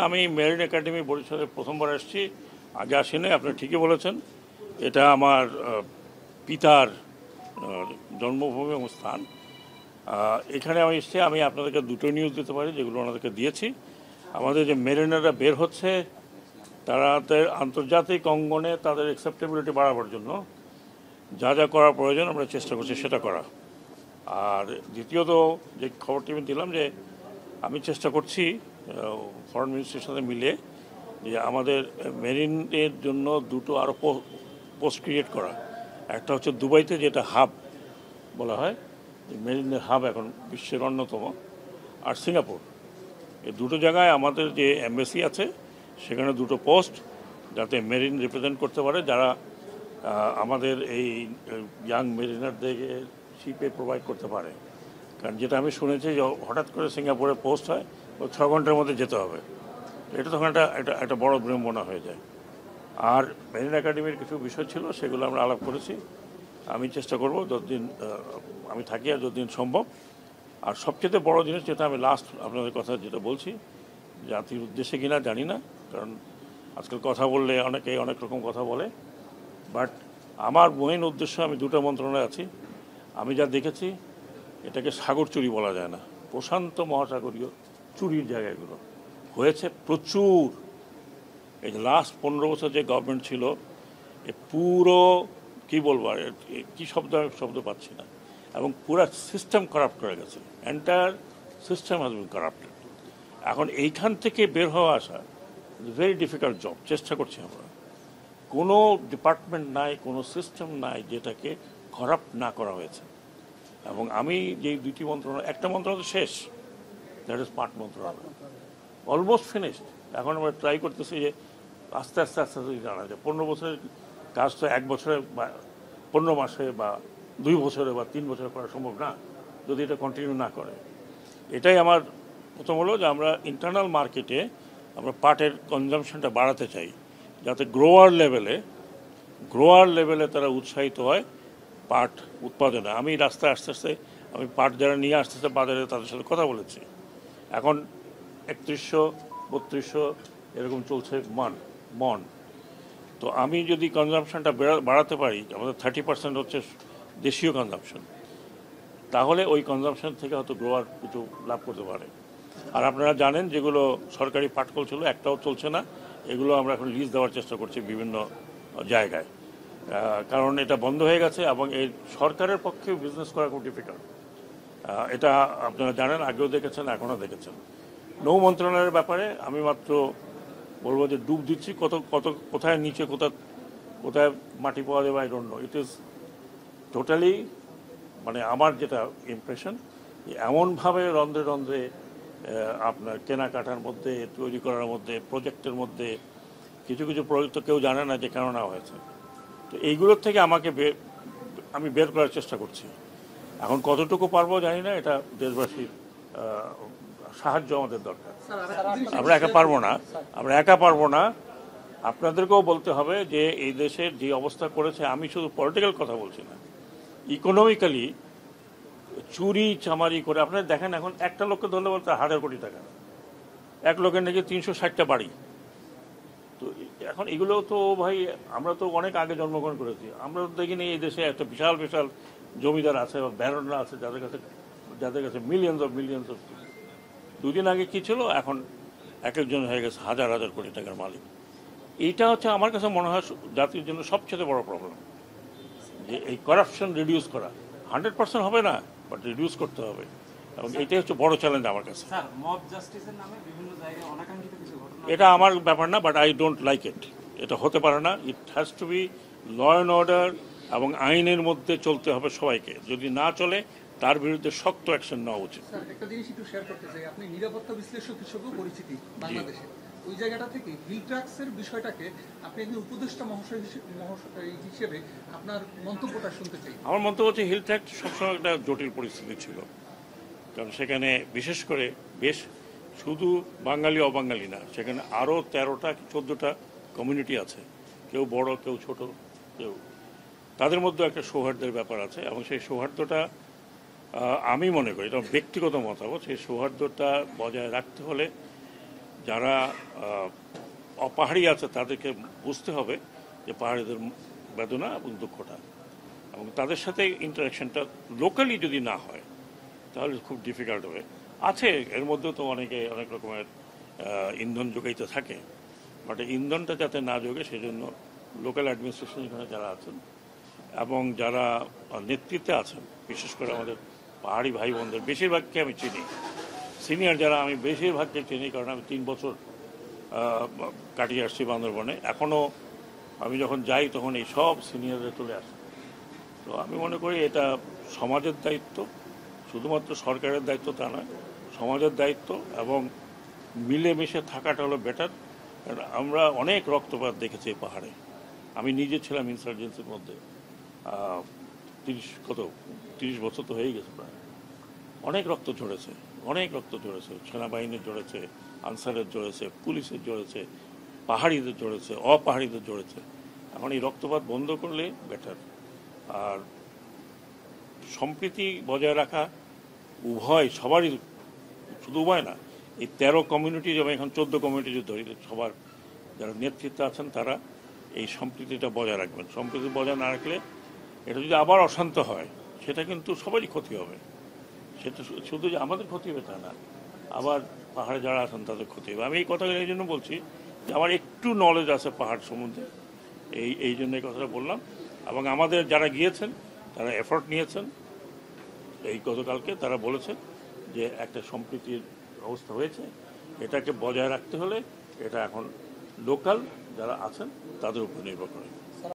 আমি marine academy বরিশালে প্রথমবার আসছি, আগে আসিনি। আপনি ঠিকই বলেছেন, এটা আমার পিতার জন্মভূমি এবং স্থান। এখানে আমি এসেছি, আমি আপনাদেরকে দুটো নিউজ দিতে পারি যেগুলো ওনাদেরকে দিয়েছি। আমাদের যে মেরিনাররা বের হচ্ছে, তাদের আন্তর্জাতিক অঙ্গনে তাদের অ্যাকসেপ্টেবিলিটি বাড়াবার জন্য যা যা করা প্রয়োজন আমরা চেষ্টা করছি সেটা করা। আর দ্বিতীয়ত যে খবরটি আমি দিলাম যে আমি চেষ্টা করছি ফরেন মিনিস্ট্রির সাথে মিলে যে আমাদের মেরিনের জন্য দুটো আরও পোস্ট ক্রিয়েট করা। একটা হচ্ছে দুবাইতে, যেটা হাব বলা হয়, মেরিনের হাব এখন বিশ্বের অন্যতম, আর সিঙ্গাপুর। এই দুটো জায়গায় আমাদের যে এমবেসি আছে সেখানে দুটো পোস্ট, যাতে মেরিন রিপ্রেজেন্ট করতে পারে, যারা আমাদের এই ইয়াং মেরিনারদেরকে শিপে প্রোভাইড করতে পারে। কারণ যেটা আমি শুনেছি যে হঠাৎ করে সিঙ্গাপুরে পোস্ট হয়, ও 6 ঘন্টার মধ্যে যেতে হবে। এটা তখন একটা বড় বিড়ম্বনা হয়ে যায়। আর মেরিন একাডেমির কিছু বিষয় ছিল, সেগুলো আমরা আলাপ করেছি। আমি চেষ্টা করব যতদিন আমি থাকি আর যতদিন সম্ভব। আর সবচেয়ে বড় জিনিস যেটা আমি লাস্ট আপনাদের কথা যেটা বলছি, জাতির উদ্দেশ্যে কিনা জানি না, কারণ আজকাল কথা বললে অনেকে অনেক রকম কথা বলে, বাট আমার মেইন উদ্দেশ্য, আমি দুটো মন্ত্রণালয়ে আছি, আমি যা দেখেছি এটাকে সাগর চুরি বলা যায় না, প্রশান্ত মহাসাগরীয় চুরির জায়গাগুলো হয়েছে প্রচুর। এই যে লাস্ট 15 বছর যে গভর্নমেন্ট ছিল, এ পুরো কী বলবো, কী শব্দ পাচ্ছি না, এবং পুরো সিস্টেম করাপ্ট করে গেছে। Entire system has been corrupted. এখন এইখান থেকে বের হওয়া আসা ভেরি ডিফিকাল্ট জব। চেষ্টা করছি আমরা, কোনো ডিপার্টমেন্ট নাই, কোনো সিস্টেম নাই যেটাকে করাপ্ট না করা হয়েছে। এবং আমি যেই দুইটি মন্ত্রণালয়, একটা মন্ত্রণালয় শেষ, দ্যাট ইজ পাট মন্ত্রণালয়, অলমোস্ট ফিনিশড। এখন আমরা ট্রাই করতেছি যে আস্তে আস্তে আস্তে আস্তে জানা যায় 15 বছরের কাজ তো 1 বছরে বা 15 মাসে বা 2 বছরে বা 3 বছরে করা সম্ভব না, যদি এটা কন্টিনিউ না করে। এটাই আমার প্রথম হলো যে আমরা ইন্টারনাল মার্কেটে আমরা পাটের কনজামশনটা বাড়াতে চাই, যাতে গ্রোয়ার লেভেলে তারা উৎসাহিত হয় পাট উৎপাদনে। আমি রাস্তায় আস্তে আস্তে আমি পাট যারা নিয়ে আসতেছে বাজারে, তাদের সাথে কথা বলেছি। এখন 3100-3200 এরকম চলছে মন। তো আমি যদি কনজামশনটা বাড়াতে পারি, আমাদের 30% হচ্ছে দেশীয় কনজামশন, তাহলে ওই কনজামশন থেকে হয়তো গ্রোয়ার কিছু লাভ করতে পারে। আর আপনারা জানেন যেগুলো সরকারি পাটকল ছিল, একটাও চলছে না, এগুলো আমরা এখন লিজ দেওয়ার চেষ্টা করছি বিভিন্ন জায়গায়, কারণ এটা বন্ধ হয়ে গেছে এবং এই সরকারের পক্ষে বিজনেস করা খুব ডিফিকাল্ট। এটা আপনারা জানেন, আগেও দেখেছেন, এখনও দেখেছেন। নৌ মন্ত্রণালয়ের ব্যাপারে আমি মাত্র বলবো যে ডুব দিচ্ছি, কোথায় নিচে কোথায় মাটি পাওয়া যাবে, I don't know. It is totally, মানে আমার যেটা ইমপ্রেশন, এমনভাবে রন্ধ্রে আপনার কেনাকাটার মধ্যে, তৈরি করার মধ্যে, প্রজেক্টের মধ্যে কিছু প্রজেক্ট তো কেউ জানে না যে কেন নেওয়া হয়েছে। তো এইগুলোর থেকে আমি বের করার চেষ্টা করছি। এখন কতটুকু পারবো জানি না, এটা দেশবাসীর সাহায্য আমাদের দরকার। আমরা একা পারবো না। আপনাদেরকেও বলতে হবে যে এই দেশের যে অবস্থা করেছে, আমি শুধু পলিটিক্যাল কথা বলছি না, ইকোনমিক্যালি চুরি চামারি করে আপনারা দেখেন। এখন একটা লোককে ধরলে বলতে 1000 কোটি টাকা, এক লোকের নাকি 360টা বাড়ি। তো এখন এগুলো তো ভাই, আমরা তো অনেক আগে জন্মগ্রহণ করেছি, আমরা তো দেখিনি এই দেশে একটা বিশাল জমিদার আছে বা ব্যারনরা আছে যাদের কাছে মিলিয়ন্স অফ 2 দিন আগে কি ছিল, এখন এক একজন হয়ে গেছে হাজার কোটি টাকার মালিক। এইটা হচ্ছে আমার কাছে মনে হয় জাতির জন্য সবচেয়ে বড় প্রবলেম, যে এই করাপশন রিডিউস করা। 100% হবে না, বাট রিডিউস করতে হবে, এবং এটাই হচ্ছে বড় চ্যালেঞ্জ আমার কাছে। এটা আমার ব্যাপার না, but I don't like it. এটা হতে পারে না। It has to be law and order, এবং আইনের মধ্যে চলতে হবে সবাইকে। যদি না চলে, তার বিরুদ্ধে শক্ত অ্যাকশন নেওয়া উচিত। একটা জিনিস একটু শেয়ার করতে চাই, আপনি নিরাপত্তা বিশ্লেষক হিসেবেও পরিচিতি বাংলাদেশে। ওই জায়গাটা থেকে হিল ট্রাক্সের বিষয়টাকে আপনি একজন উপদেষ্টা মহাশয় হিসেবে আপনার মন্তব্যটা শুনতে চাই। আমার মন্তব্য হচ্ছে, হিল ট্রাক্স সবসময় একটা জটিল পরিস্থিতি ছিল, কারণ সেখানে বিশেষ করে শুধু বাঙালি অবাঙালি না, সেখানে আরও 13টা 14টা কমিউনিটি আছে, কেউ বড়, কেউ ছোট, তাদের মধ্যে একটা সৌহার্দ্যের ব্যাপার আছে। এবং সেই সৌহার্দ্যটা আমি মনে করি, এটা ব্যক্তিগত মতামত, সেই সৌহার্দ্যটা বজায় রাখতে হলে যারা অপাহাড়ি আছে তাদেরকে বুঝতে হবে যে পাহাড়িদের বেদনা এবং দুঃখটা, এবং তাদের সাথে ইন্টারাকশনটা লোকালি যদি না হয় তাহলে খুব ডিফিকাল্ট হবে। আছে এর মধ্যেও তো অনেকে অনেক রকমের ইন্ধন যোগাইতে থাকে, বাট ইন্ধনটা যাতে না যোগে সেজন্য লোকাল অ্যাডমিনিস্ট্রেশন এখানে যারা আছেন এবং যারা নেতৃত্বে আছেন, বিশেষ করে আমাদের পাহাড়ি ভাই বোনদের বেশিরভাগকে আমি চিনি, সিনিয়র যারা আমি বেশিরভাগকে চিনি, কারণ আমি 3 বছর কাটিয়ে আসছি বান্দরবনে। এখনও আমি যখন যাই তখন এই সব সিনিয়ররা চলে আসে। তো আমি মনে করি এটা সমাজের দায়িত্ব, শুধুমাত্র সরকারের দায়িত্ব তা নয়, সমাজের দায়িত্ব, এবং মিলেমিশে থাকাটা হলো বেটার। কারণ আমরা অনেক রক্তপাত দেখেছি এই পাহাড়ে। আমি নিজে ছিলাম ইনসার্জেন্সির মধ্যে 30 বছর তো হয়েই গেছে প্রায়। অনেক রক্ত ঝরেছে, অনেক রক্ত ঝরেছে, সেনাবাহিনীর ঝরেছে, আনসারের ঝরেছে, পুলিশের ঝরেছে, পাহাড়িদের ঝরেছে, অপাহাড়িদের ঝরেছে। এখন এই রক্তপাত বন্ধ করলে বেটার। আর সম্প্রীতি বজায় রাখা উভয় সবারই, শুধু উভয় না, এই 13 কমিউনিটি, যেমন এখন 14 কমিউনিটি যদি ধরি, সবার যারা নেতৃত্বে আছেন তারা এই সম্প্রীতিটা বজায় রাখবেন। সম্প্রীতি বজায় না রাখলে এটা যদি আবার অশান্ত হয় সেটা কিন্তু সবারই ক্ষতি হবে। সেটা শুধু যে আমাদের ক্ষতি হবে তা না, আবার পাহাড়ে যারা আছেন তাদের ক্ষতি হবে। আমি এই কথাগুলো এই জন্য বলছি যে আমার একটু নলেজ আছে পাহাড় সম্বন্ধে, এই জন্য এই কথাটা বললাম। এবং আমাদের যারা গিয়েছেন তারা এফোর্ট নিয়েছেন, এই গতকালকে তারা বলেছেন যে একটা সম্প্রীতির অবস্থা হয়েছে, এটাকে বজায় রাখতে হলে এটা এখন লোকাল যারা আছেন তাদের উপর নির্ভর করে।